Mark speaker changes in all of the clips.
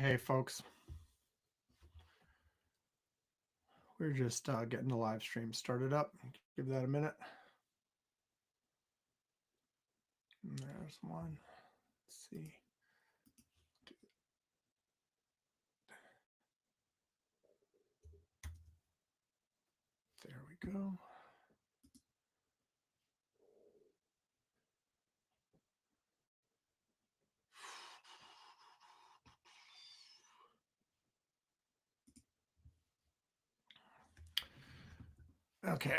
Speaker 1: Hey, folks. We're just getting the live stream started up. Give that a minute. There's one. Let's see. There we go. Okay.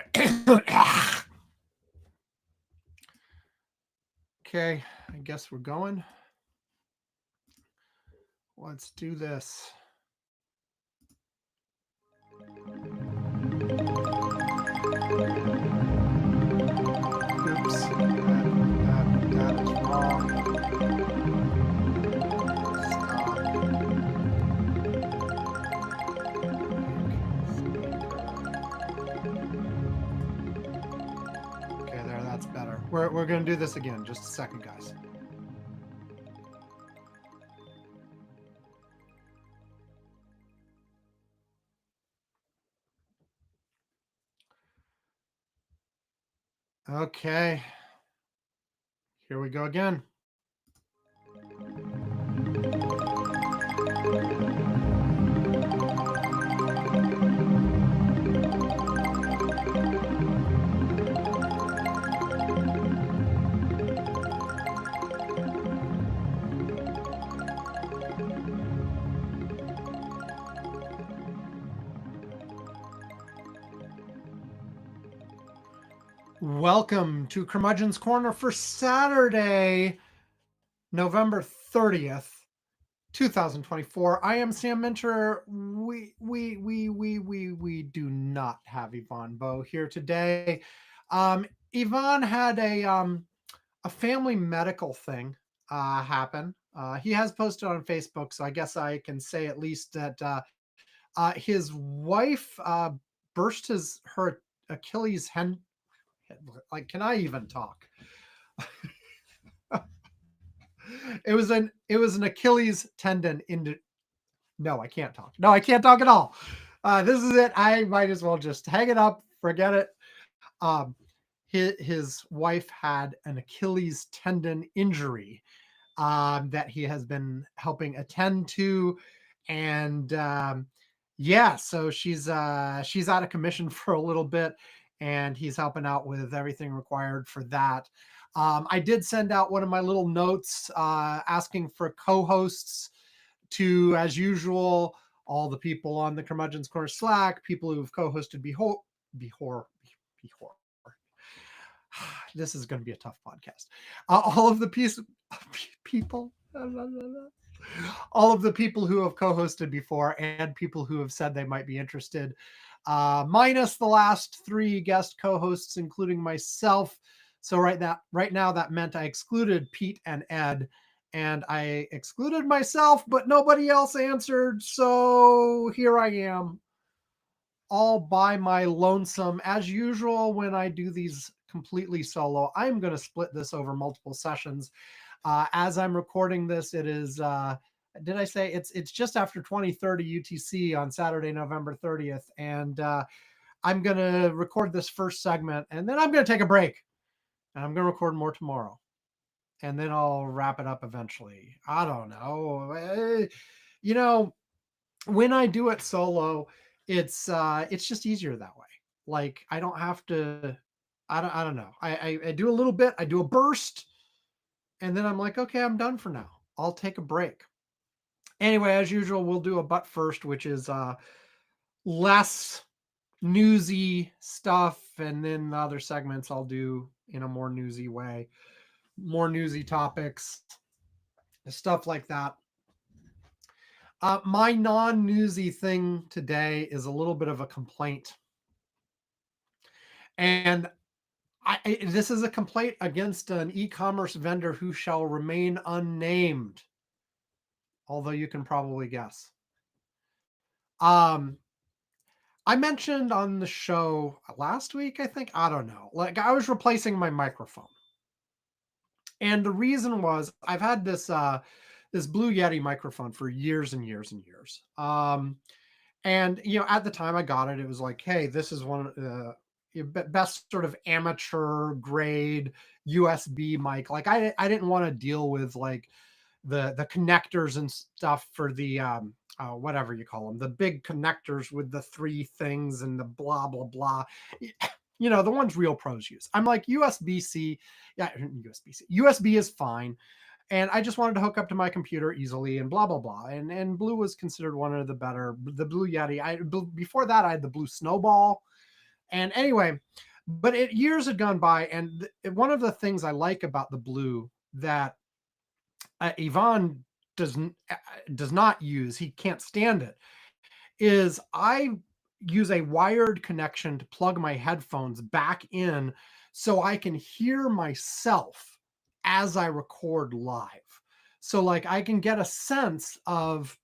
Speaker 1: Okay, I guess we're going. Let's do this. Oops, that is wrong. Okay, there, that's better. We're going to do this again. Just a second, guys. Okay. Here we go again. Welcome to Curmudgeon's Corner for Saturday, November 30th, 2024. I am Sam Minter. We do not have Yvonne Bow here today. Yvonne had a family medical thing happen. He has posted on Facebook, so I guess I can say at least that his wife burst her Achilles hen. Like, can I even talk? It was an Achilles tendon into. No, I can't talk. No, I can't talk at all. This is it. I might as well just hang it up. Forget it. His wife had an Achilles tendon injury that he has been helping attend to, and yeah, so she's out of commission for a little bit, and he's helping out with everything required for that. I did send out one of my little notes asking for co-hosts to, as usual, all the people on the Curmudgeon's Corner Slack, people who've co-hosted before. This is going to be a tough podcast. All of the people, all of the people who have co-hosted before, and people who have said they might be interested, minus the last 3 guest co-hosts, including myself. So right now that meant I excluded Pete and Ed, and I excluded myself, but nobody else answered. So here I am, all by my lonesome. As usual, when I do these completely solo, I'm going to split this over multiple sessions. As I'm recording this, it is, did I say it's just after 2030 UTC on Saturday, November 30th. And I'm going to record this first segment, and then I'm going to take a break, and I'm going to record more tomorrow. And then I'll wrap it up eventually. I don't know. You know, when I do it solo, it's just easier that way. Like, I don't have to, I don't know. I do a little bit, I do a burst, and then I'm like, okay, I'm done for now. I'll take a break. Anyway, as usual, we'll do a butt first, which is less newsy stuff, and then the other segments I'll do in a more newsy way, more newsy topics, stuff like that. My non-newsy thing today is a little bit of a complaint. And this is a complaint against an e-commerce vendor who shall remain unnamed, although you can probably guess. I mentioned on the show last week, I think, I don't know, like I was replacing my microphone. And the reason was I've had this this Blue Yeti microphone for years and years and years. And at the time I got it, it was like, hey, this is one of the best sort of amateur grade USB mic. Like I didn't want to deal with like the connectors and stuff for the whatever you call them, the big connectors with the three things and the blah blah blah. The ones real pros use. I'm like USB-C, yeah, USB-C. USB is fine. And I just wanted to hook up to my computer easily and blah blah blah. And Blue was considered one of the better. The Blue Yeti. Before that, I had the Blue Snowball. And anyway, but years had gone by, and one of the things I like about the Blue that Yvonne does not use, he can't stand it, is I use a wired connection to plug my headphones back in so I can hear myself as I record live. So like I can get a sense of,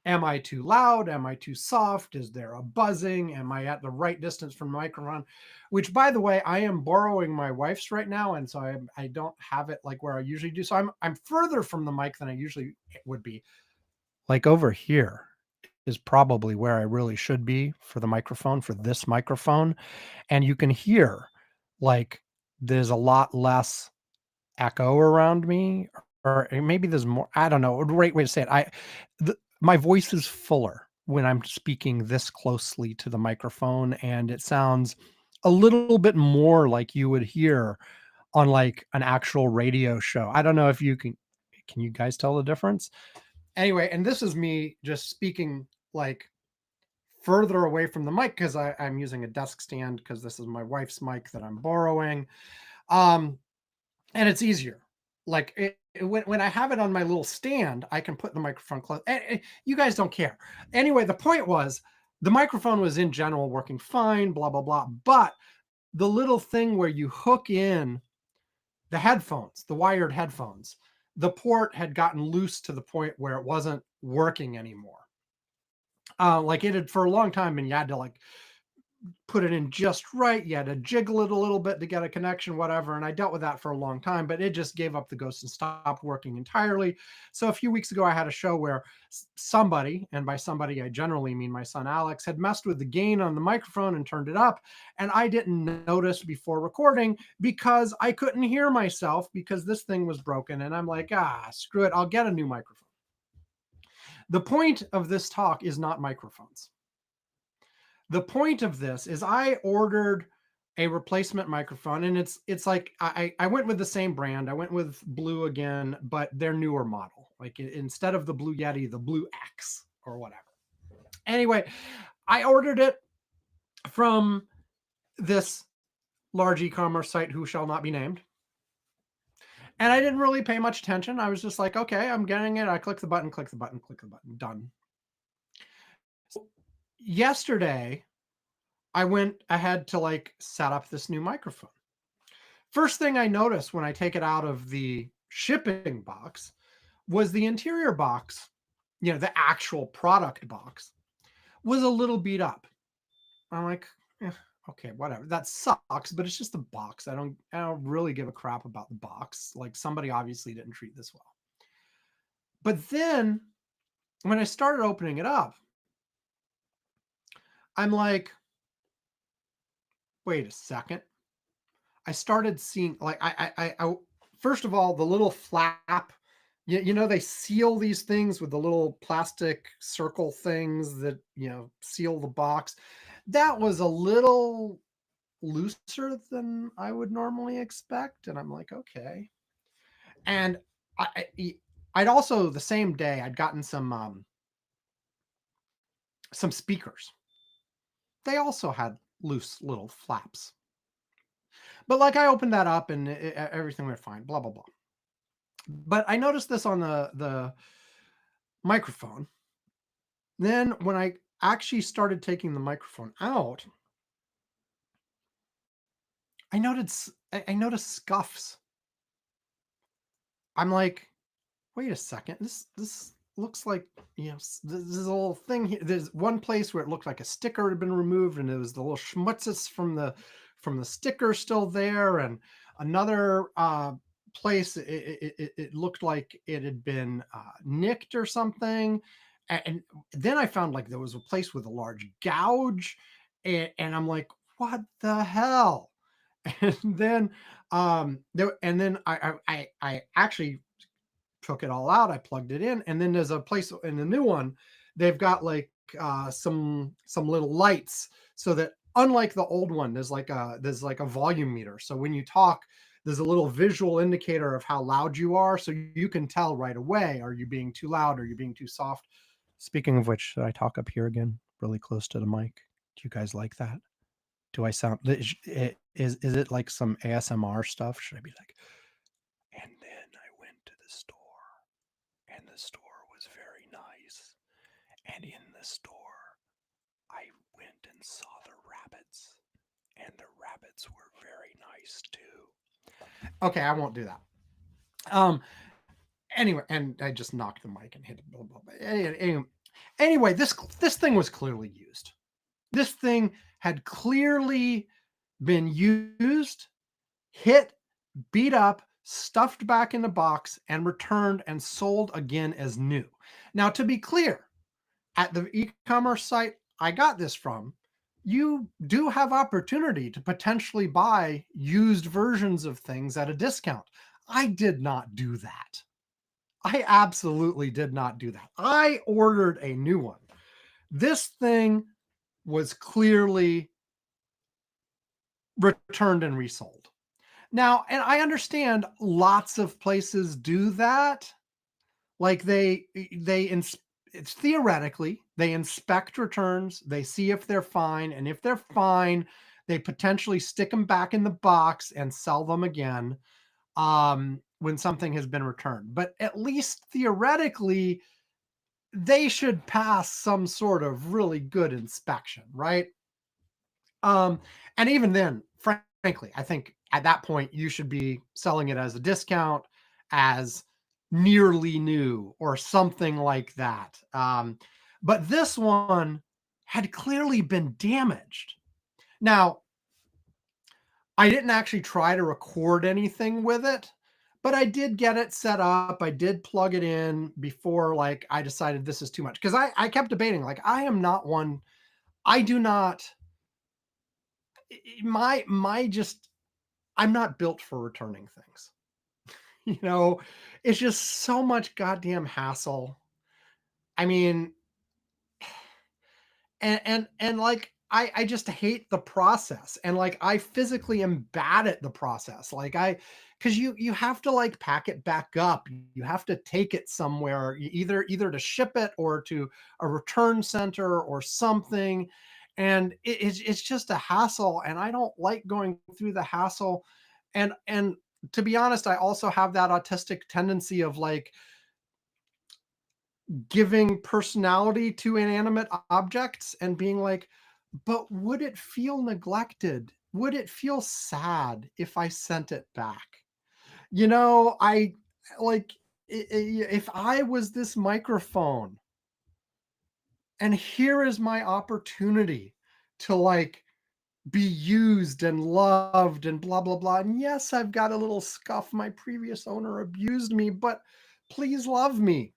Speaker 1: am I too loud? Am I too soft? Is there a buzzing? Am I at the right distance from the microphone? Which, by the way, I am borrowing my wife's right now, and so I don't have it like where I usually do. So I'm further from the mic than I usually would be. Like over here is probably where I really should be for the microphone, for this microphone. And you can hear like there's a lot less echo around me, or maybe there's more. I don't know. A great way to say it. My voice is fuller when I'm speaking this closely to the microphone, and it sounds a little bit more like you would hear on like an actual radio show. I don't know if can you guys tell the difference? Anyway, and this is me just speaking like further away from the mic because I'm using a desk stand because this is my wife's mic that I'm borrowing. And it's easier. Like when I have it on my little stand, I can put the microphone close. You guys don't care. Anyway, the point was the microphone was in general working fine, blah, blah, blah. But the little thing where you hook in the headphones, the wired headphones, the port had gotten loose to the point where it wasn't working anymore. Like it had for a long time, and you had to like put it in just right. You had to jiggle it a little bit to get a connection, whatever. And I dealt with that for a long time, but it just gave up the ghost and stopped working entirely. So a few weeks ago, I had a show where somebody, and by somebody, I generally mean my son Alex, had messed with the gain on the microphone and turned it up. And I didn't notice before recording because I couldn't hear myself because this thing was broken. And I'm like, screw it. I'll get a new microphone. The point of this talk is not microphones. The point of this is I ordered a replacement microphone, and it's like I went with the same brand. I went with Blue again, but their newer model. Like instead of the Blue Yeti, the Blue X or whatever. Anyway, I ordered it from this large e-commerce site who shall not be named. And I didn't really pay much attention. I was just like, okay, I'm getting it. I click the button, done. So yesterday, I went ahead to like set up this new microphone. First thing I noticed when I take it out of the shipping box was the interior box, the actual product box, was a little beat up. I'm like, okay, whatever. That sucks, but it's just a box. I don't really give a crap about the box. Like somebody obviously didn't treat this well. But then when I started opening it up, I'm like, wait a second. I started seeing like I first of all, the little flap, they seal these things with the little plastic circle things that, seal the box. That was a little looser than I would normally expect. And I'm like, okay. And I'd also the same day I'd gotten some speakers. They also had loose little flaps. But like I opened that up and everything went fine, blah, blah, blah. But I noticed this on the microphone. Then when I actually started taking the microphone out, I noticed scuffs. I'm like, wait a second. This looks like, this is a little thing here. There's one place where it looked like a sticker had been removed and it was the little schmutzes from the sticker still there, and another place, it looked like it had been nicked or something. And then I found like there was a place with a large gouge, and I'm like, what the hell? And then I actually took it all out. I plugged it in, and then there's a place in the new one. They've got like some little lights, so that unlike the old one, there's like a volume meter. So when you talk, there's a little visual indicator of how loud you are, so you can tell right away: are you being too loud? Are you being too soft? Speaking of which, should I talk up here again, really close to the mic? Do you guys like that? Do I sound? Is it like some ASMR stuff? Should I be like? And then I went to the store, and the store was very nice. And in the store, I went and saw the rabbits, and the rabbits were very nice too. Okay, I won't do that. Um. Anyway, and I just knocked the mic and hit it. Blah, blah, blah. Anyway, this thing was clearly used. This thing had clearly been used, hit, beat up, stuffed back in the box, and returned and sold again as new. Now, to be clear, at the e-commerce site I got this from, you do have opportunity to potentially buy used versions of things at a discount. I did not do that. I absolutely did not do that. I ordered a new one. This thing was clearly returned and resold. Now, and I understand lots of places do that. Like it's theoretically, they inspect returns, they see if they're fine, and if they're fine, they potentially stick them back in the box and sell them again when something has been returned. But at least theoretically, they should pass some sort of really good inspection, right? Um, and even then, frankly, I think at that point you should be selling it as a discount, as nearly new or something like that. But this one had clearly been damaged. Now, I didn't actually try to record anything with it, but I did get it set up. I did plug it in before like I decided this is too much. Because I kept debating, like, I am not one, I do not my just I'm not built for returning things. You know, it's just so much goddamn hassle. I mean, and like I just hate the process, and like I physically am bad at the process. Like because you have to like pack it back up. You have to take it somewhere, either to ship it or to a return center or something. And it's just a hassle, and I don't like going through the hassle. And to be honest, I also have that autistic tendency of like giving personality to inanimate objects and being like, but would it feel neglected? Would it feel sad if I sent it back? I like, if I was this microphone and here is my opportunity to like be used and loved and blah blah blah, and yes, I've got a little scuff, my previous owner abused me, but please love me.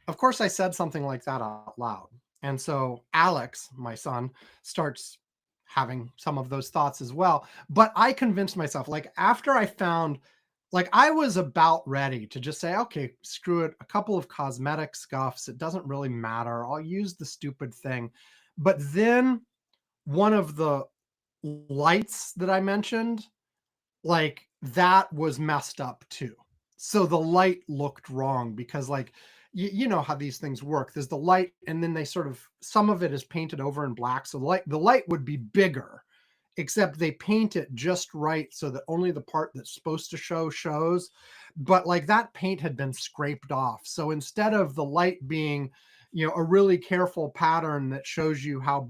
Speaker 1: Of course, I said something like that out loud. And so Alex, my son, starts having some of those thoughts as well. But I convinced myself, like, after I found, like, I was about ready to just say, okay, screw it, a couple of cosmetic scuffs. It doesn't really matter. I'll use the stupid thing. But then one of the lights that I mentioned, like, that was messed up too. So the light looked wrong because, like, you know how these things work. There's the light, and then they sort of, some of it is painted over in black. So the light would be bigger, except they paint it just right so that only the part that's supposed to show shows. But like that paint had been scraped off. So instead of the light being, a really careful pattern that shows you how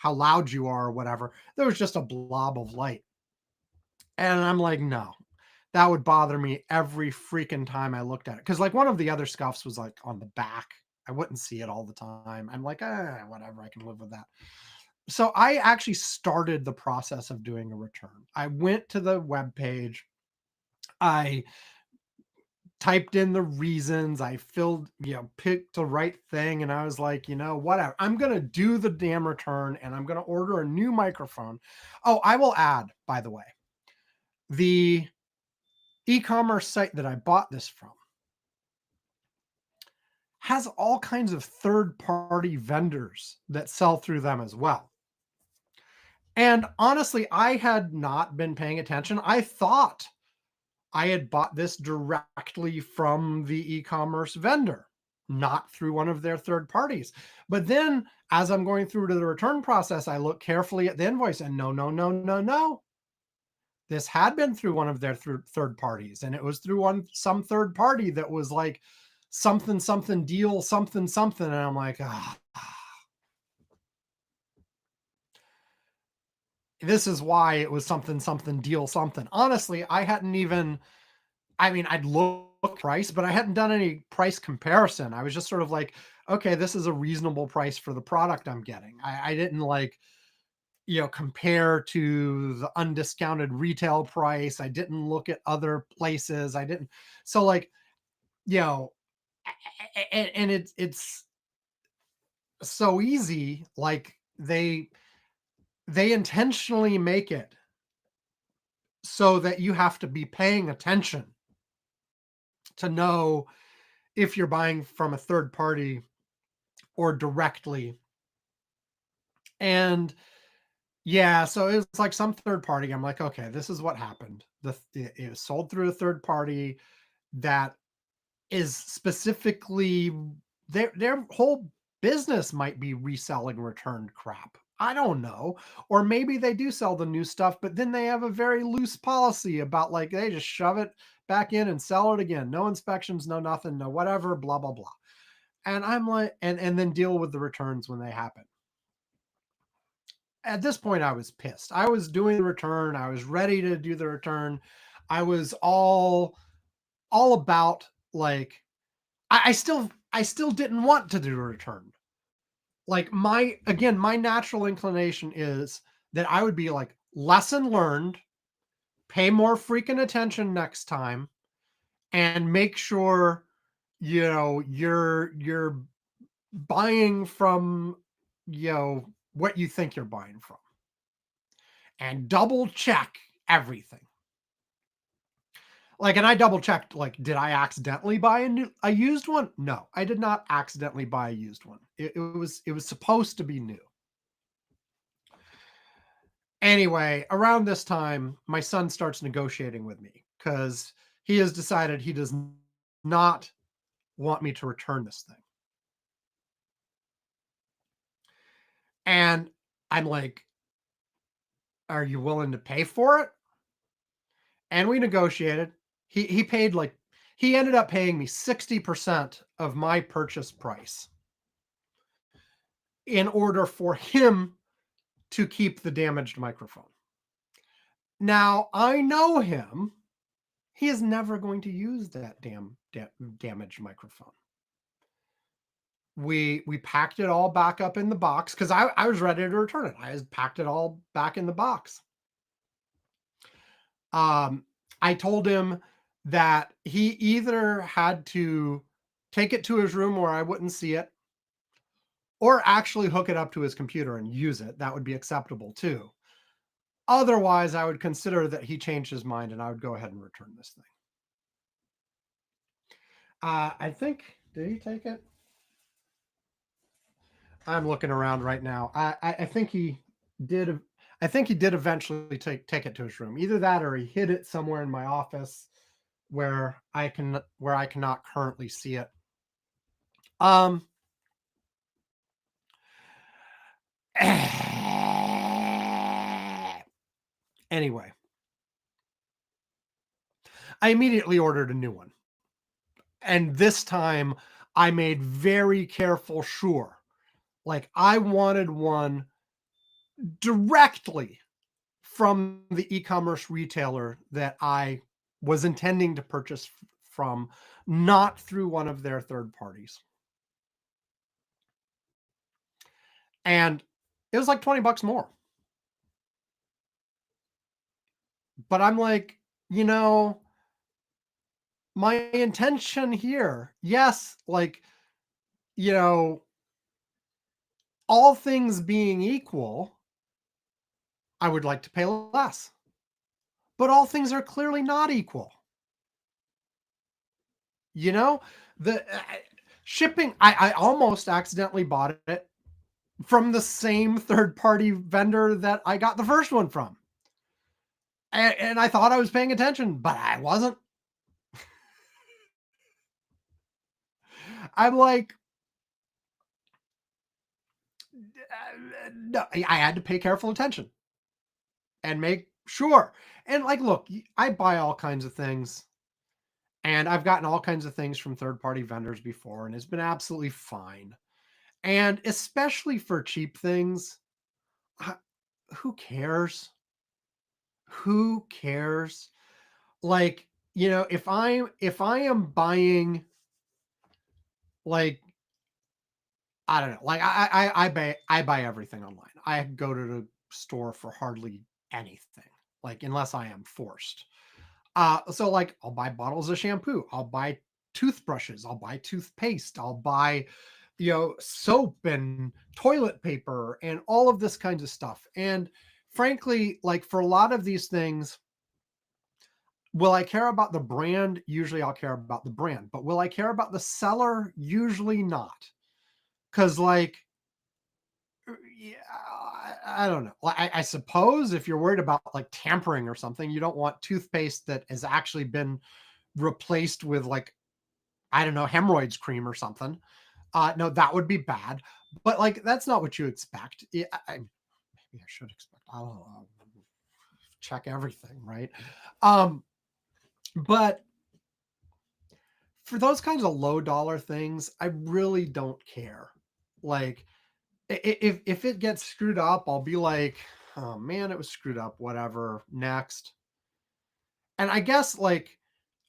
Speaker 1: loud you are or whatever, there was just a blob of light. And I'm like, no, that would bother me every freaking time I looked at it. Because like one of the other scuffs was like on the back. I wouldn't see it all the time. I'm like, whatever, I can live with that. So I actually started the process of doing a return. I went to the web page. I typed in the reasons, I filled, picked the right thing, and I was like, whatever. I'm going to do the damn return and I'm going to order a new microphone. Oh, I will add, by the way, the e-commerce site that I bought this from has all kinds of third-party vendors that sell through them as well. And honestly, I had not been paying attention. I thought I had bought this directly from the e-commerce vendor, not through one of their third parties. But then as I'm going through to the return process, I look carefully at the invoice and no, no, no, no, no. This had been through one of their third parties, and it was through some third party that was like something, something deal, something, something. And I'm like, this is why it was something, something deal, something. Honestly, I hadn't even, I'd look price, but I hadn't done any price comparison. I was just sort of like, okay, this is a reasonable price for the product I'm getting. I didn't like, compare to the undiscounted retail price. I didn't look at other places. I didn't. So like, you know, and it's so easy. Like they intentionally make it so that you have to be paying attention to know if you're buying from a third party or directly. And yeah, so it was like some third party. I'm like, okay, this is what happened. It was sold through a third party that is specifically their whole business might be reselling returned crap. I don't know. Or maybe they do sell the new stuff, but then they have a very loose policy about like they just shove it back in and sell it again. No inspections, no nothing, no whatever, blah blah blah. And I'm like, and then deal with the returns when they happen. At this point, I was pissed. I was doing the return. I was ready to do the return. I was all about like I still didn't want to do a return. Like my natural inclination is that I would be like, lesson learned, pay more freaking attention next time, and make sure you're buying from what you think you're buying from, and double check everything. Like, and I double checked, like, did I accidentally buy a used one? No, I did not accidentally buy a used one. It was supposed to be new. Anyway, around this time, my son starts negotiating with me because he has decided he does not want me to return this thing. And I'm like, are you willing to pay for it? And we negotiated. He paid like he ended up paying me 60% of my purchase price in order for him to keep the damaged microphone. Now, I know him. He is never going to use that damaged microphone. We packed it all back up in the box because I was ready to return it. I just packed it all back in the box. I told him that he either had to take it to his room where I wouldn't see it, or actually hook it up to his computer and use it. That would be acceptable too. Otherwise, I would consider that he changed his mind and I would go ahead and return this thing. I think, did he take it? I'm looking around right now. I think he did. I think he did eventually take it to his room. Either that or he hid it somewhere in my office where I cannot currently see it. Um anyway, I immediately ordered a new one. And this time I made very careful sure. Like I wanted one directly from the e-commerce retailer that I was intending to purchase from, not through one of their third parties. And it was like 20 bucks more. But I'm like, you know, my intention here, yes, like, you know, all things being equal, I would like to pay less. But all things are clearly not equal. You know, the shipping, I almost accidentally bought it from the same third party vendor that I got the first one from. And I thought I was paying attention, but I wasn't. I'm like, no, I had to pay careful attention and make sure. And like, look, I buy all kinds of things, and I've gotten all kinds of things from third party vendors before, and it's been absolutely fine. And especially for cheap things, uh, who cares? Who cares? Like, if I am buying, like, I don't know, like I buy everything online. I go to the store for hardly anything, like unless I am forced. So like I'll buy bottles of shampoo, I'll buy toothbrushes, I'll buy toothpaste, I'll buy, soap and toilet paper and all of this kinds of stuff. And frankly, like for a lot of these things, will I care about the brand? Usually I'll care about the brand, but will I care about the seller? Usually not. Cause like, yeah, I don't know. Like, I suppose if you're worried about like tampering or something, you don't want toothpaste that has actually been replaced with like, I don't know, hemorrhoids cream or something. No, that would be bad. But like, that's not what you expect. Yeah, maybe I should expect. I don't know. Check everything, right? Um, but for those kinds of low dollar things, I really don't care. Like, if it gets screwed up, I'll be like, oh man, it was screwed up. Whatever. Next. And I guess like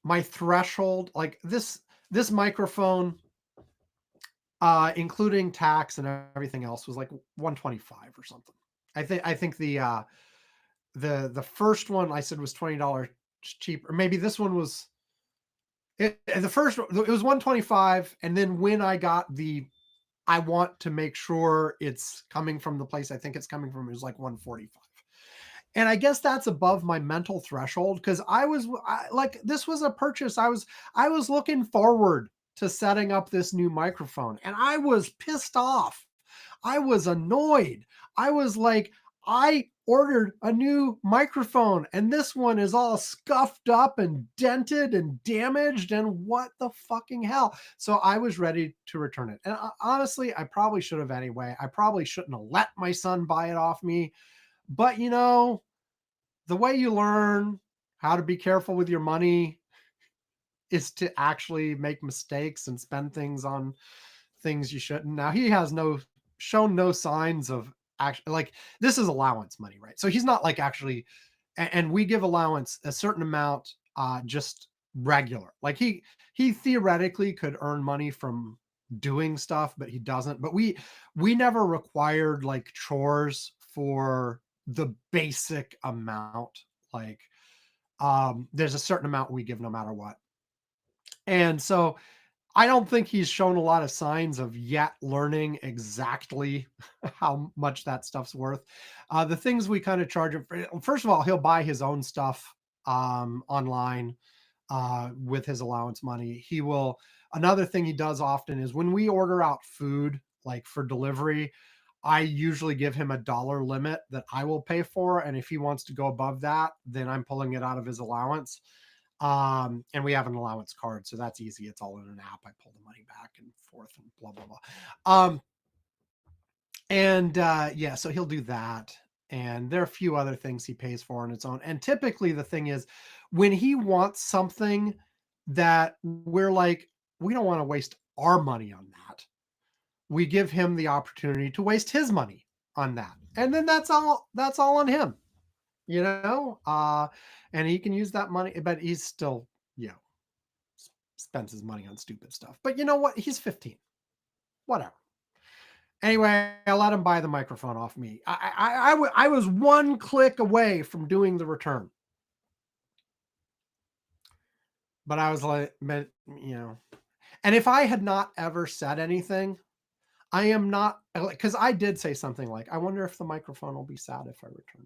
Speaker 1: my threshold, like this microphone, including tax and everything else, was like 125 or something. I think the first one I said was $20 cheaper. Maybe this one was the first. It was 125, and then when I got I want to make sure it's coming from the place I think it's coming from, it was like 145. And I guess that's above my mental threshold because like this was a purchase. I was looking forward to setting up this new microphone, and I was pissed off. I was annoyed. I was like, I ordered a new microphone and this one is all scuffed up and dented and damaged, and what the fucking hell. So I was ready to return it. And honestly, I probably should have anyway. I probably shouldn't have let my son buy it off me. But the way you learn how to be careful with your money is to actually make mistakes and spend things on things you shouldn't. Now he has shown no signs of actually, like, this is allowance money, right? So he's not like actually, and we give allowance a certain amount, just regular. Like he theoretically could earn money from doing stuff, but he doesn't. But we never required like chores for the basic amount. Like, there's a certain amount we give no matter what. And so I don't think he's shown a lot of signs of yet learning exactly how much that stuff's worth. The things we kind of charge him for, first of all, he'll buy his own stuff online with his allowance money. Another thing he does often is when we order out food, like for delivery, I usually give him a dollar limit that I will pay for. And if he wants to go above that, then I'm pulling it out of his allowance. And we have an allowance card, so that's easy. It's all in an app. I pull the money back and forth and blah blah blah. And yeah, so he'll do that. And there are a few other things he pays for on its own. And typically the thing is, when he wants something that we're like, we don't want to waste our money on that, we give him the opportunity to waste his money on that. And then that's all on him, you know? And he can use that money, but he's still, you know, spends his money on stupid stuff. But you know what? He's 15. Whatever. Anyway, I let him buy the microphone off me. I was one click away from doing the return. but I was like, and if I had not ever said anything, I am not like, because I did say something like, I wonder if the microphone will be sad if I return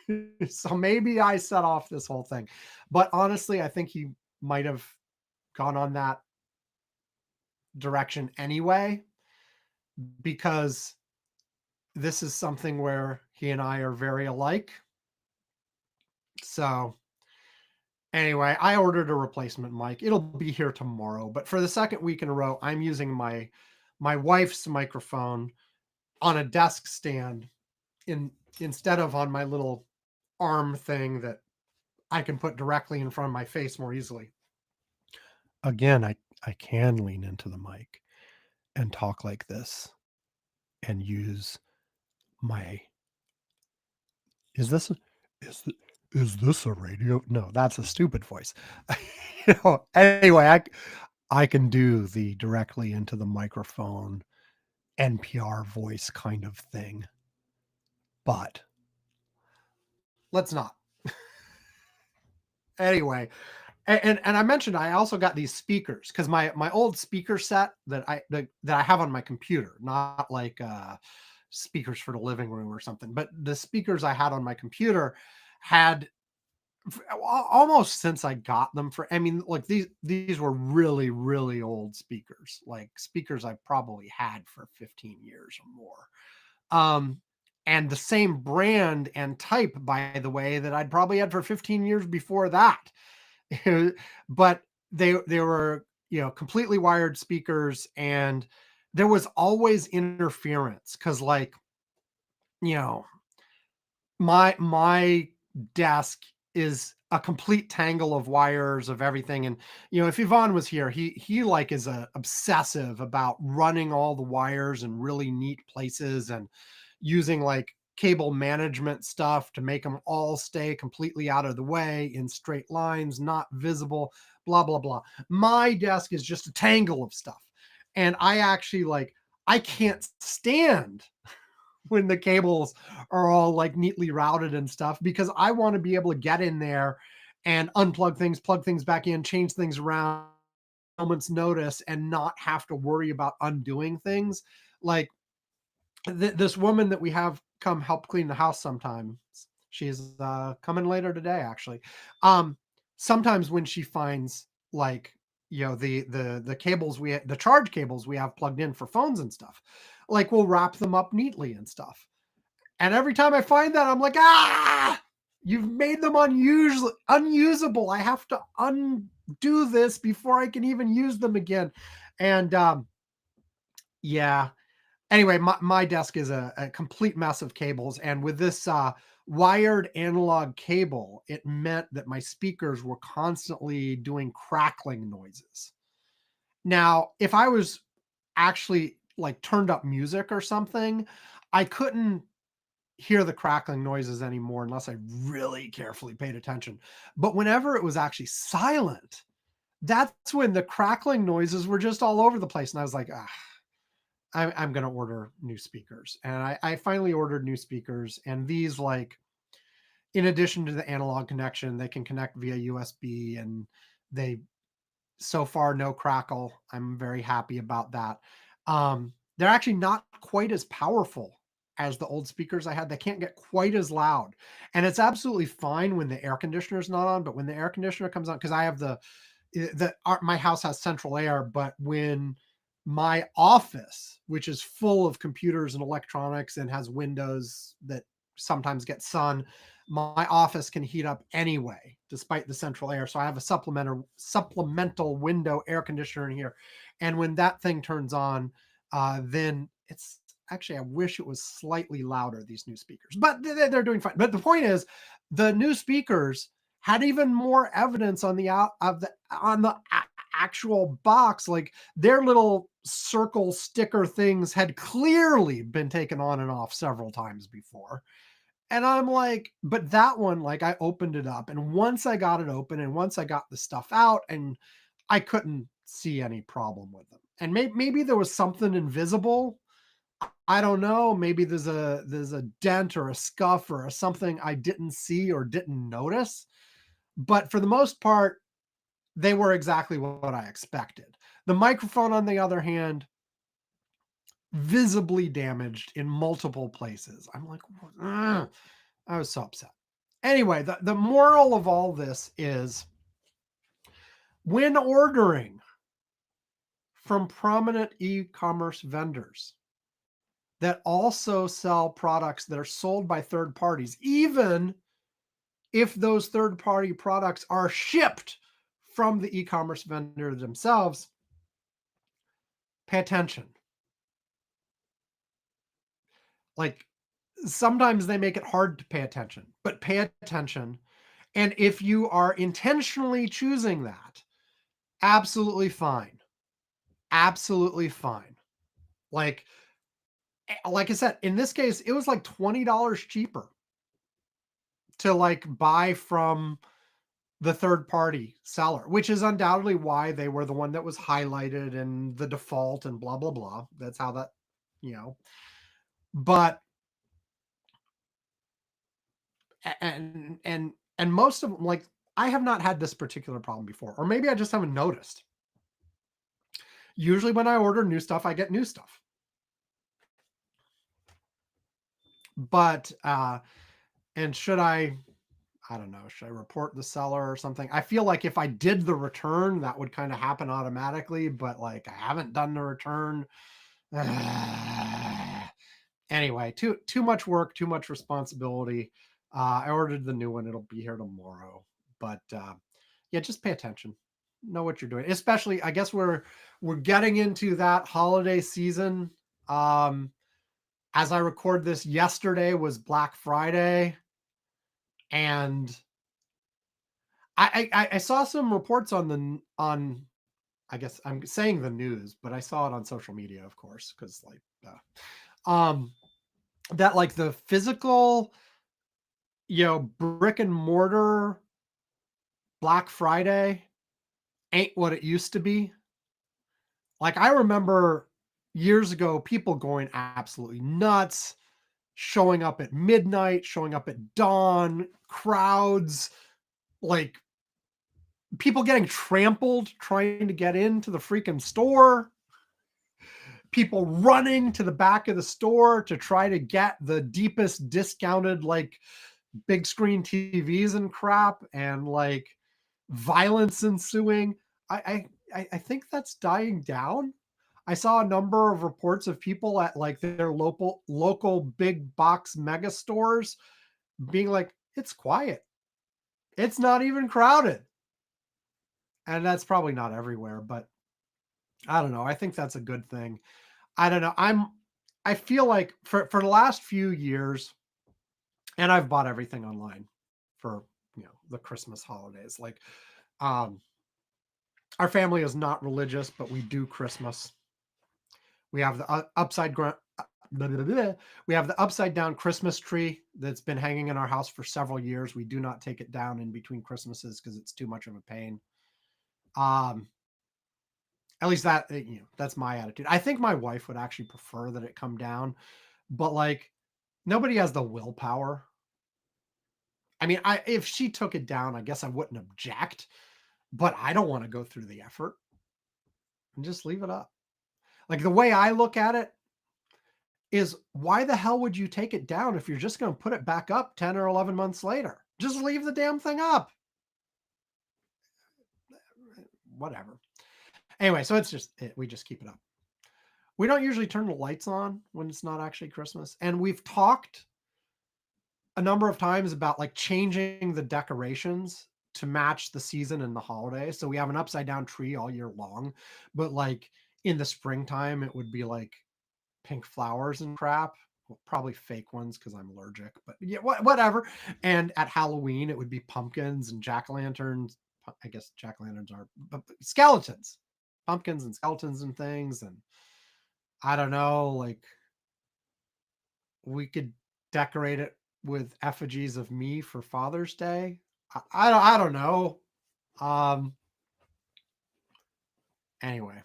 Speaker 1: it. So maybe I set off this whole thing. But honestly, I think he might have gone on that direction anyway, because this is something where he and I are very alike. So anyway, I ordered a replacement mic. It'll be here tomorrow, but for the second week in a row, I'm using my wife's microphone on a desk stand instead of on my little arm thing that I can put directly in front of my face more easily. Again, I can lean into the mic and talk like this and use my is this is this a radio? No, that's a stupid voice. Anyway, I can do the directly into the microphone NPR voice kind of thing, but let's not. Anyway, and I mentioned I also got these speakers because my old speaker set that I have on my computer, not like speakers for the living room or something, but the speakers I had on my computer had almost since I got them for, I mean, like these were really, really old speakers, like speakers I've probably had for 15 years or more. And the same brand and type, by the way, that I'd probably had for 15 years before that. But they were, completely wired speakers, and there was always interference because, like, you know, my desk is a complete tangle of wires of everything. And if Yvonne was here, he like is a obsessive about running all the wires in really neat places and using like cable management stuff to make them all stay completely out of the way in straight lines, not visible, blah blah blah. My desk is just a tangle of stuff, and I actually like, I can't stand when the cables are all like neatly routed and stuff, because I want to be able to get in there and unplug things, plug things back in, change things around moment's notice, and not have to worry about undoing things. Like this woman that we have come help clean the house sometimes. She's coming later today, actually. Um, Sometimes when she finds like, the cables the charge cables we have plugged in for phones and stuff, like we'll wrap them up neatly and stuff. And every time I find that, I'm like, you've made them unusable. I have to undo this before I can even use them again. And yeah. Anyway, my desk is a complete mess of cables. And with this wired analog cable, it meant that my speakers were constantly doing crackling noises. Now, if I was actually like turned up music or something, I couldn't hear the crackling noises anymore unless I really carefully paid attention. But whenever it was actually silent, that's when the crackling noises were just all over the place. And I was like, I'm going to order new speakers. And I finally ordered new speakers. And these, like, in addition to the analog connection, they can connect via USB, and they, so far, no crackle. I'm very happy about that. They're actually not quite as powerful as the old speakers I had. They can't get quite as loud, and it's absolutely fine when the air conditioner is not on. But when the air conditioner comes on, because I have my house has central air, but when my office, which is full of computers and electronics and has windows that sometimes get sun, my office can heat up anyway, despite the central air. So I have a supplemental window air conditioner in here. And when that thing turns on, then it's actually, I wish it was slightly louder, these new speakers, but they're doing fine. But the point is, the new speakers had even more evidence on the actual box. Like their little circle sticker things had clearly been taken on and off several times before. And I'm like, but that one, like, I opened it up, and once I got it open and once I got the stuff out, and I couldn't see any problem with them. And maybe there was something invisible. I don't know. Maybe there's a dent or a scuff or something I didn't see or didn't notice. But for the most part, they were exactly what I expected. The microphone, on the other hand, visibly damaged in multiple places. I'm like, ugh. I was so upset. Anyway, the moral of all this is, when ordering from prominent e-commerce vendors that also sell products that are sold by third parties, even if those third-party products are shipped from the e-commerce vendor themselves, pay attention. Like, sometimes they make it hard to pay attention, but pay attention. And if you are intentionally choosing that, absolutely fine. Absolutely fine. Like I said, in this case, it was like $20 cheaper to like buy from the third party seller, which is undoubtedly why they were the one that was highlighted and the default and blah blah blah. That's how that, you know. But and most of them, like, I have not had this particular problem before, or maybe I just haven't noticed. Usually when I order new stuff, I get new stuff. But and should I don't know, should I report the seller or something? I feel like if I did the return, that would kind of happen automatically, but like I haven't done the return. Anyway, too much work, too much responsibility. I ordered the new one. It'll be here tomorrow. But yeah, just pay attention. Know what you're doing. Especially, I guess we're getting into that holiday season. As I record this, yesterday was Black Friday, and I saw some reports on I guess I'm saying the news, but I saw it on social media, of course, because like um that like the physical, brick and mortar Black Friday ain't what it used to be. Like, I remember years ago people going absolutely nuts, showing up at midnight, showing up at dawn, crowds, like people getting trampled trying to get into the freaking store, people running to the back of the store to try to get the deepest discounted, like, big screen TVs and crap, and like violence ensuing. I think that's dying down. I saw a number of reports of people at like their local big box mega stores being like, it's quiet. It's not even crowded. And that's probably not everywhere, but I don't know. I think that's a good thing. I don't know. I feel like for the last few years, and I've bought everything online for, the Christmas holidays. Like, um our family is not religious, but we do Christmas. We have the we have the upside down Christmas tree that's been hanging in our house for several years. We do not take it down in between Christmases because it's too much of a pain. Um, at least that's my attitude. I think my wife would actually prefer that it come down, but like nobody has the willpower. I mean, if she took it down, I guess I wouldn't object, but I don't want to go through the effort and just leave it up. Like, the way I look at it is, why the hell would you take it down if you're just going to put it back up 10 or 11 months later? Just leave the damn thing up. Whatever. Anyway, so we just keep it up. We don't usually turn the lights on when it's not actually Christmas. And we've talked a number of times about like changing the decorations to match the season and the holidays. So we have an upside down tree all year long, but like in the springtime, it would be like pink flowers and crap. Well, probably fake ones because I'm allergic, but yeah, whatever. And at Halloween, it would be pumpkins and jack-o'-lanterns. I guess jack-o'-lanterns are skeletons, pumpkins and skeletons and things. And I don't know, like, we could decorate it with effigies of me for Father's Day. I don't know. Anyway,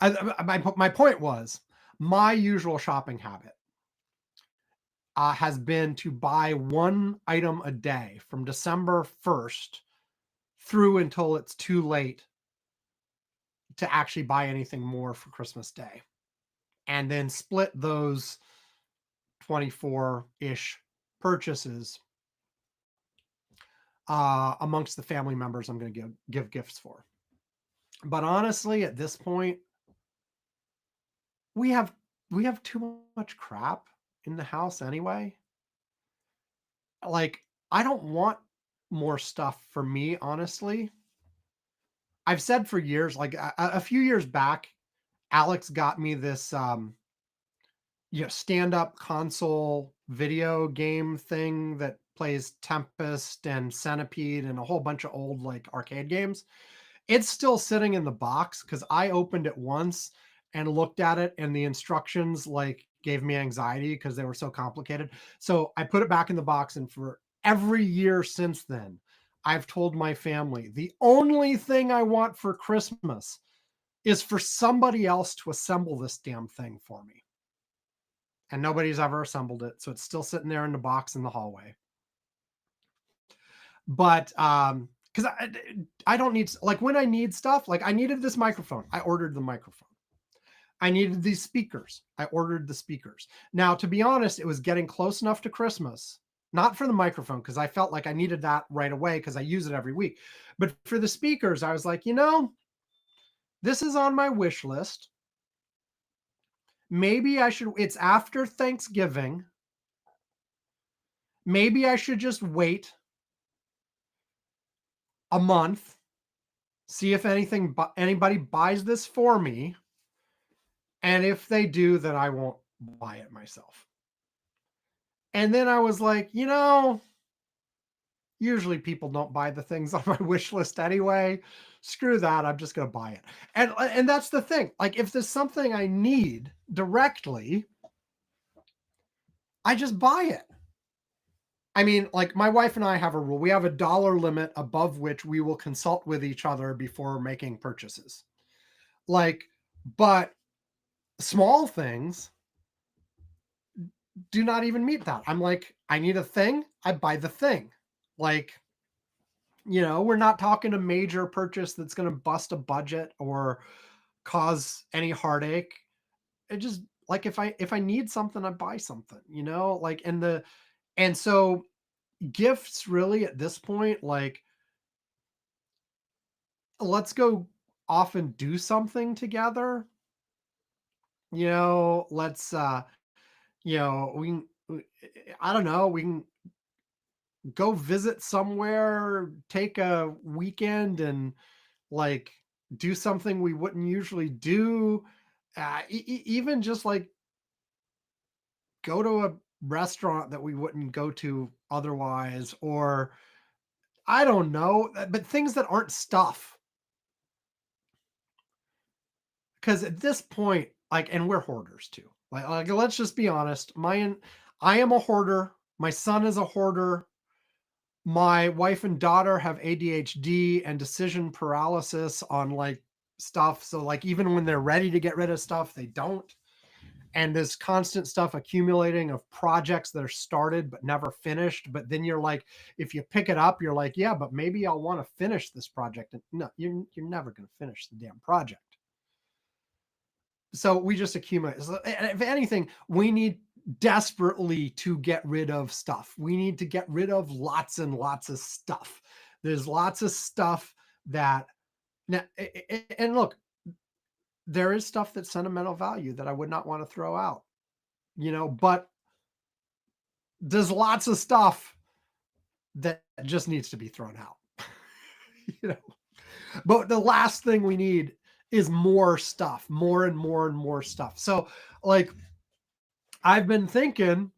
Speaker 1: my point was, my usual shopping habit has been to buy one item a day from December 1st through until it's too late to actually buy anything more for Christmas Day. And then split those 24-ish purchases amongst the family members I'm going to give gifts for. But honestly, at this point, we have too much crap in the house anyway. Like, I don't want more stuff for me, honestly. I've said for years, like a few years back, Alex got me this stand-up console video game thing that plays Tempest and Centipede and a whole bunch of old like arcade games. It's still sitting in the box because I opened it once and looked at it, and the instructions like gave me anxiety because they were so complicated. So I put it back in the box, and for every year since then, I've told my family the only thing I want for Christmas is for somebody else to assemble this damn thing for me. And nobody's ever assembled it, so it's still sitting there in the box in the hallway. But because I don't need, like, when I need stuff, like I needed this microphone, I ordered the microphone. I needed these speakers, I ordered the speakers. Now, to be honest, it was getting close enough to Christmas, not for the microphone because I felt like I needed that right away because I use it every week, but for the speakers, I was like, this is on my wish list. Maybe I should, it's after Thanksgiving. Maybe I should just wait a month, see if anybody buys this for me. And if they do, then I won't buy it myself. And then I was like, usually people don't buy the things on my wish list anyway. Screw that. I'm just going to buy it. And that's the thing. Like, if there's something I need directly, I just buy it. I mean, like, my wife and I have a rule. We have a dollar limit above which we will consult with each other before making purchases. Like, but small things do not even meet that. I'm like, I need a thing, I buy the thing. Like, we're not talking a major purchase that's going to bust a budget or cause any heartache. It just, like, if I need something, I buy something, like, and so gifts really at this point, like, let's go off and do something together. Let's I don't know, we can go visit somewhere, take a weekend and like do something we wouldn't usually do. Even just like go to a restaurant that we wouldn't go to otherwise, or I don't know, but things that aren't stuff. Because at this point, like, and we're hoarders too. Like, let's just be honest. I am a hoarder. My son is a hoarder. My wife and daughter have ADHD and decision paralysis on like stuff. So like, even when they're ready to get rid of stuff, they don't. And there's constant stuff accumulating of projects that are started but never finished. But then you're like, if you pick it up, you're like, yeah, but maybe I'll want to finish this project. And no, you're never going to finish the damn project. So we just accumulate. So if anything, we need desperately to get rid of stuff. We need to get rid of lots and lots of stuff. There's lots of stuff that now, and look, there is stuff that's sentimental value that I would not want to throw out, but there's lots of stuff that just needs to be thrown out. But the last thing we need is more stuff, more and more and more stuff. So like, I've been thinking,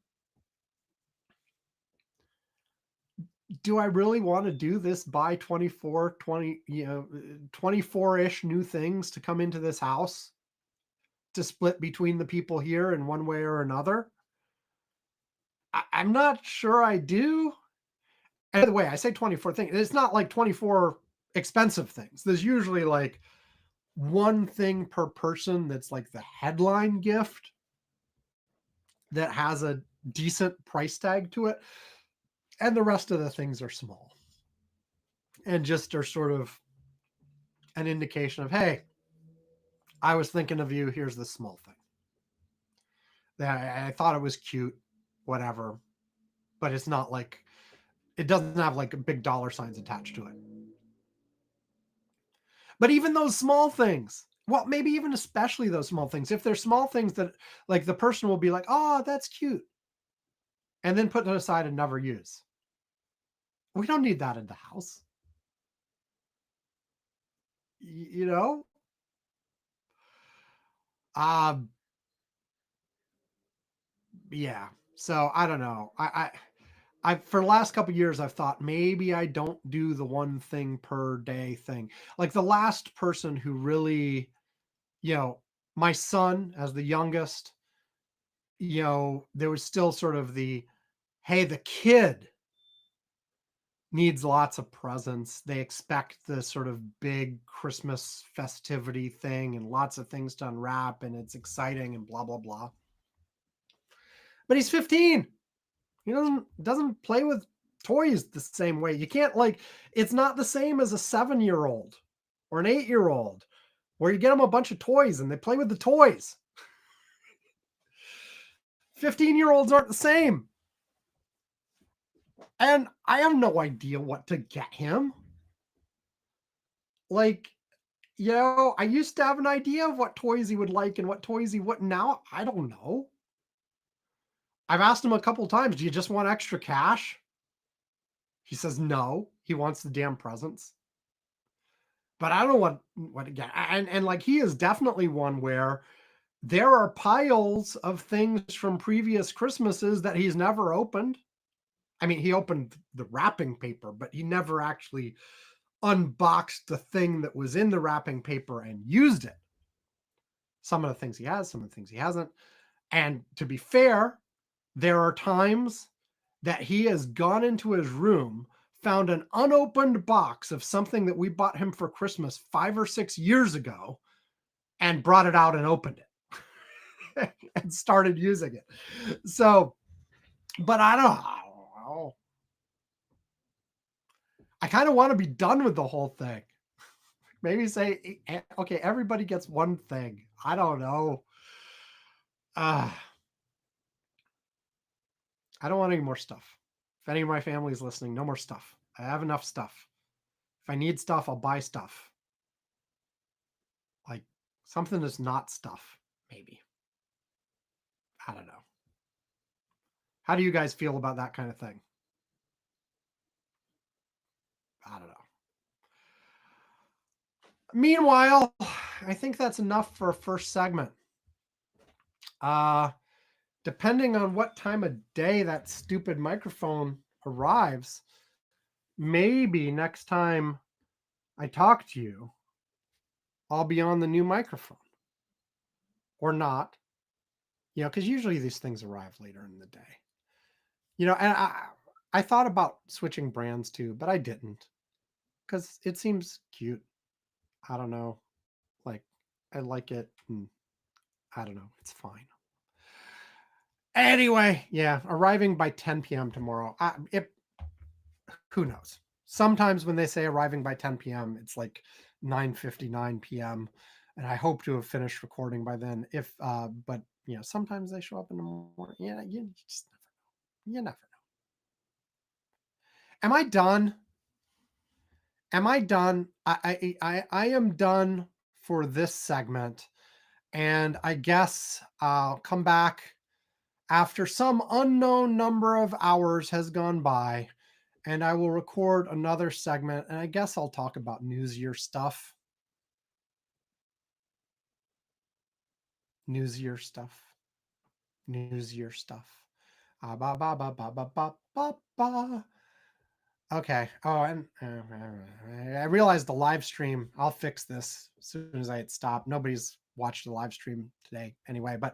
Speaker 1: do I really want to do this, buy 24-ish new things to come into this house to split between the people here in one way or another? I'm not sure I do. And by the way, I say 24 things. It's not like 24 expensive things. There's usually like one thing per person that's like the headline gift that has a decent price tag to it. And the rest of the things are small. and just are sort of an indication of, hey, I was thinking of you. Here's this small thing that I thought it was cute, whatever, but it's not like it doesn't have like big dollar signs attached to it. But even those small things, well, maybe even especially those small things, if they're small things that like the person will be like, oh, that's cute, and then put it aside and never use. We don't need that in the house. You know? Um, yeah. So I don't know. I for the last couple of years, I've thought maybe I don't do the one thing per day thing. Like the last person who really, you know, my son as the youngest, there was still sort of the, hey, the kid needs lots of presents. They expect the sort of big Christmas festivity thing and lots of things to unwrap and it's exciting and blah blah blah. But he's 15. He doesn't play with toys the same way. You can't like it's not the same as a 7-year-old or an 8-year-old where you get them a bunch of toys and they play with the toys. 15-year-olds aren't the same. And I have no idea what to get him. Like, I used to have an idea of what toys he would like and what toys he wouldn't. Now, I don't know. I've asked him a couple times, do you just want extra cash? He says no. He wants the damn presents. But I don't know what to get. And like he is definitely one where there are piles of things from previous Christmases that he's never opened. I mean, he opened the wrapping paper, but he never actually unboxed the thing that was in the wrapping paper and used it. Some of the things he has, some of the things he hasn't. And to be fair, there are times that he has gone into his room, found an unopened box of something that we bought him for Christmas 5 or 6 years ago and brought it out and opened it and started using it. So, but I don't know. I kind of want to be done with the whole thing. Maybe say, okay, everybody gets one thing. I don't know. I don't want any more stuff. If any of my family is listening, no more stuff. I have enough stuff. If I need stuff, I'll buy stuff. Like something that's not stuff, maybe. I don't know. How do you guys feel about that kind of thing? I don't know. Meanwhile, I think that's enough for a first segment. Depending on what time of day that stupid microphone arrives, maybe next time I talk to you, I'll be on the new microphone. Or not. Because usually these things arrive later in the day. And I thought about switching brands too, but I didn't. Because it seems cute. I don't know. Like, I like it. And I don't know. It's fine. Anyway, yeah, arriving by 10 p.m. tomorrow. Who knows? Sometimes when they say arriving by 10 p.m., it's like 9:59 p.m. And I hope to have finished recording by then. But sometimes they show up in the morning. Yeah, you just never know. You never know. Am I done? Am I done? I am done for this segment. And I guess I'll come back after some unknown number of hours has gone by, and I will record another segment. And I guess I'll talk about newsier stuff. Newsier stuff. Newsier stuff. Ba ba ba ba ba ba ba ba. Okay. Oh, and I realized the live stream. I'll fix this as soon as I hit stop. Nobody's watched the live stream today anyway, but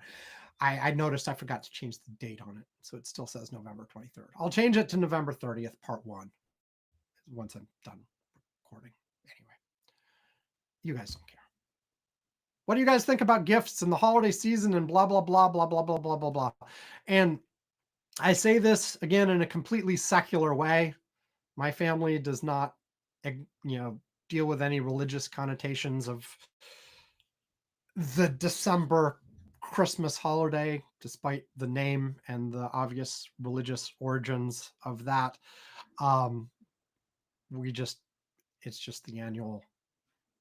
Speaker 1: I noticed I forgot to change the date on it. So it still says November 23rd. I'll change it to November 30th, part 1, once I'm done recording. Anyway, you guys don't care. What do you guys think about gifts and the holiday season and blah, blah, blah, blah, blah, blah, blah, blah, blah. And I say this again in a completely secular way. My family does not deal with any religious connotations of the December Christmas holiday, despite the name and the obvious religious origins of that. It's just the annual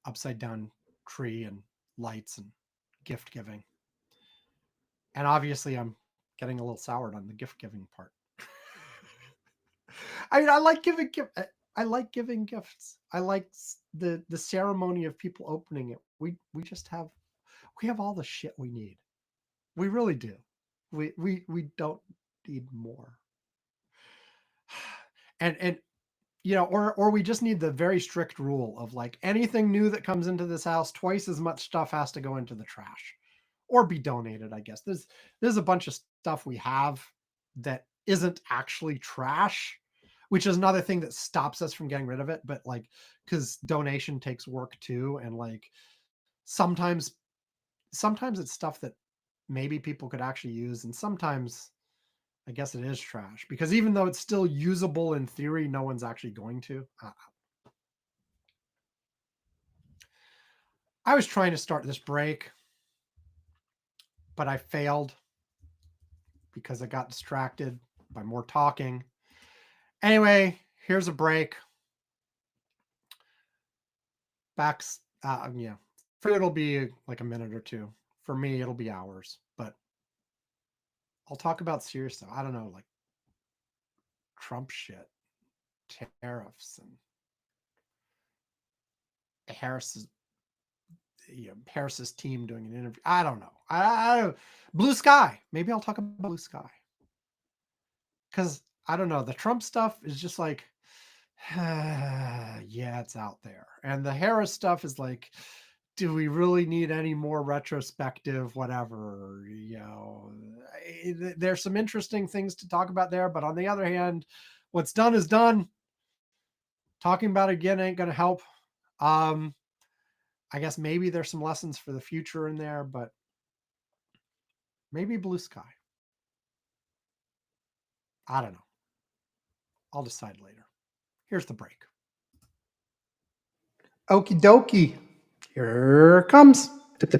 Speaker 1: upside down tree and lights and gift giving. And obviously I'm getting a little soured on the gift giving part. I mean, I like giving gifts. I like the ceremony of people opening it. We have all the shit we need. We really do. We don't need more. And or we just need the very strict rule of like anything new that comes into this house, twice as much stuff has to go into the trash or be donated. I guess there's a bunch of stuff we have that isn't actually trash, which is another thing that stops us from getting rid of it. But like, because donation takes work too, and like sometimes it's stuff that maybe people could actually use, and sometimes I guess it is trash because even though it's still usable in theory, no one's actually going to. I was trying to start this break, but I failed because I got distracted by more talking. Anyway, here's a break. For it'll be like a minute or two. For me, it'll be hours, but I'll talk about serious stuff. I don't know, like Trump shit, tariffs, and Harris's team doing an interview. I don't know. I Blue Sky. Maybe I'll talk about Blue Sky. Because I don't know. The Trump stuff is just like, yeah, it's out there. And the Harris stuff is like, do we really need any more retrospective, whatever? There's some interesting things to talk about there. But on the other hand, what's done is done. Talking about it again ain't going to help. I guess maybe there's some lessons for the future in there, but maybe Blue Sky. I don't know. I'll decide later. Here's the break. Okie dokie. Here it comes. It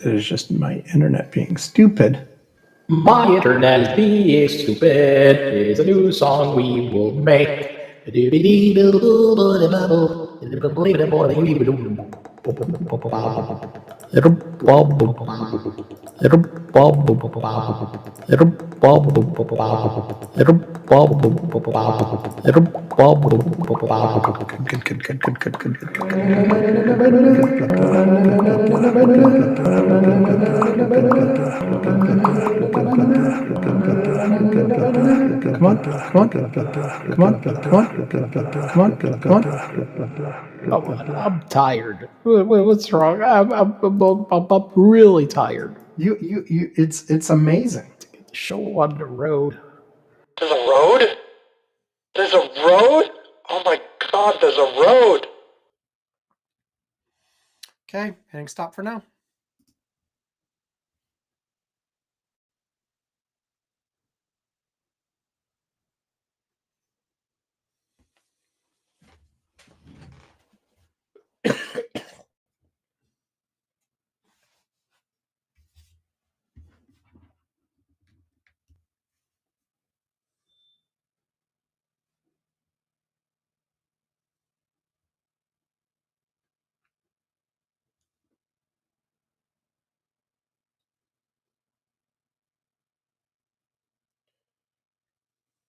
Speaker 1: is just my internet being stupid.
Speaker 2: My internet is being stupid. Here's a new song we will make.
Speaker 1: Come on.
Speaker 2: Oh, I'm tired. What's wrong? I'm really tired.
Speaker 1: It's amazing.
Speaker 2: To get the show on the road.
Speaker 3: There's a road? There's a road? Oh my God, there's a road.
Speaker 1: Okay, hitting stop for now.